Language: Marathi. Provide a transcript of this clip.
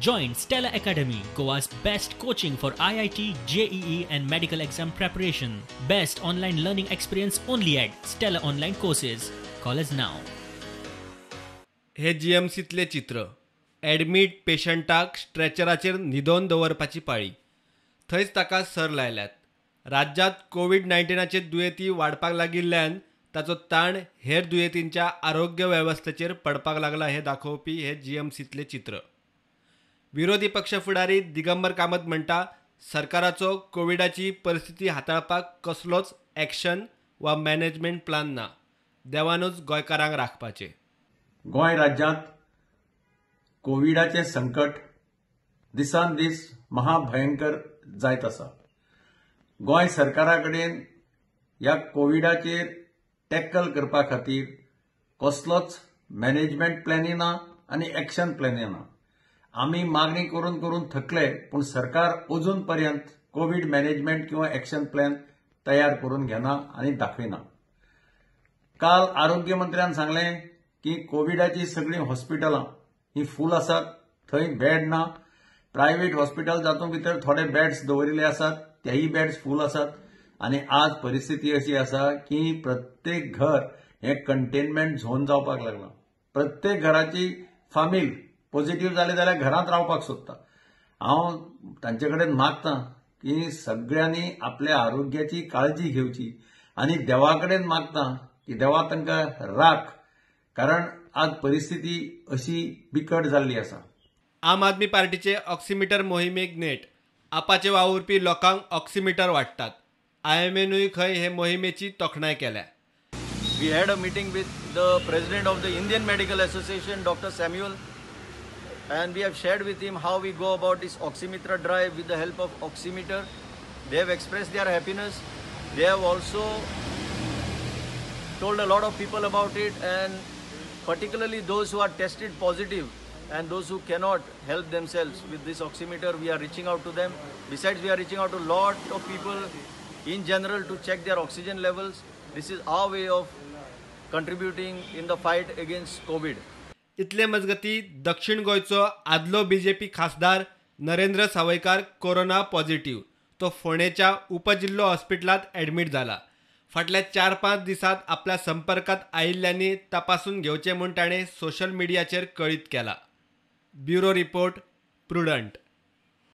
Join Stella Academy, Goa's best coaching for IIT, JEE and medical exam preparation. Best online learning experience only at Stella Online Courses. Call us now. हे जीएमसीतले चित्र. ॲडमिट पेशंटाक स्ट्रेचराचेर न्हिदोवन दवरपाची पाळी. थंयच ताका सर लायल्यात. राज्यात कोविड-19चे दुयेंती वाडपाक लागिल्ल्यान ताचो ताण हेर दुयेंतींच्या आरोग्य वेवस्थेचेर पडपाक लागला हे दाखोवपी हे जीएमसीतले चित्र. विरोधी पक्ष फुडारी दिगंबर कामत म्हणटा, सरकाराचो कोविडाची परिस्थिती हाताळपाक कसलोच ॲक्शन वा मॅनेजमेंट प्लान ना. देवानूच गोंयकारांक राखपाचे. गोंय राज्यांत कोविडाचें संकट दिसान दीस महाभयंकर जायत आसा. गोंय सरकारा कडेन ह्या कोविडाचेर टॅकल करपा खातीर कसलोच मॅनेजमेंट प्लॅनी ना आनी ॲक्शन प्लॅनी ना. आमी मागणी करून करून थकले, पूण सरकार अजून पर्यंत कोविड मॅनेजमेंट किंवा ॲक्शन प्लॅन तयार करून घेना आनी दाखयना. काल आरोग्य मंत्र्यान सांगलें की कोविडाची सगळीं हॉस्पिटलां ही फूल आसात, थंय बेड ना. प्रायव्हेट हॉस्पिटल जातूंत भितर थोडे बेड्स दवरिल्ले आसात, तेही बेड्स फूल आसात. आनी आज परिस्थिती अशी आसा की प्रत्येक घर हे कंटेनमेंट झोन जावपाक लागला. प्रत्येक घराची फामील पॉझिटिव्ह जाले जाल्यार घरांत रावपाक सोदता. हांव तांचे कडेन मागतां की सगळ्यांनी आपल्या आरोग्याची काळजी घेवची आनी देवा कडेन मागतां की देवा तांकां राख, कारण आज परिस्थिती अशी बिकट जाल्ली आसा. आम आदमी पार्टीचे ऑक्सिमीटर मोहिमेक नेट. आपाचे वावुरपी लोकांक ऑक्सिमीटर वाडटात. IMNूय खंय हे मोहिमेची तोखणाय केल्या. We had a meeting with the president of the Indian Medical Association, Dr. Samuel, and we have shared with him how we go about this oximeter drive with the help of oximeter. They have expressed their happiness. They have also told a lot of people about it, and particularly those who are tested positive and those who cannot help themselves with this oximeter, we are reaching out to them. Besides, we are reaching out to a lot of people in general to check their oxygen levels. This is our way of contributing in the fight against COVID. इतले मजगती दक्षिण गोंयचो आदलो BJP खासदार नरेंद्र सावयकार कोरोना पॉझिटिव्ह. तो फोंडेच्या उपजिल्लो हॉस्पिटलांत ॲडमिट जाला. फाटल्या 4-5 दिसांत आपल्या संपर्कात आयिल्ल्यांनी तपासून घेवचे म्हूण ताणें सोशल मिडियाचेर कळीत केला. Bureau report, prudent.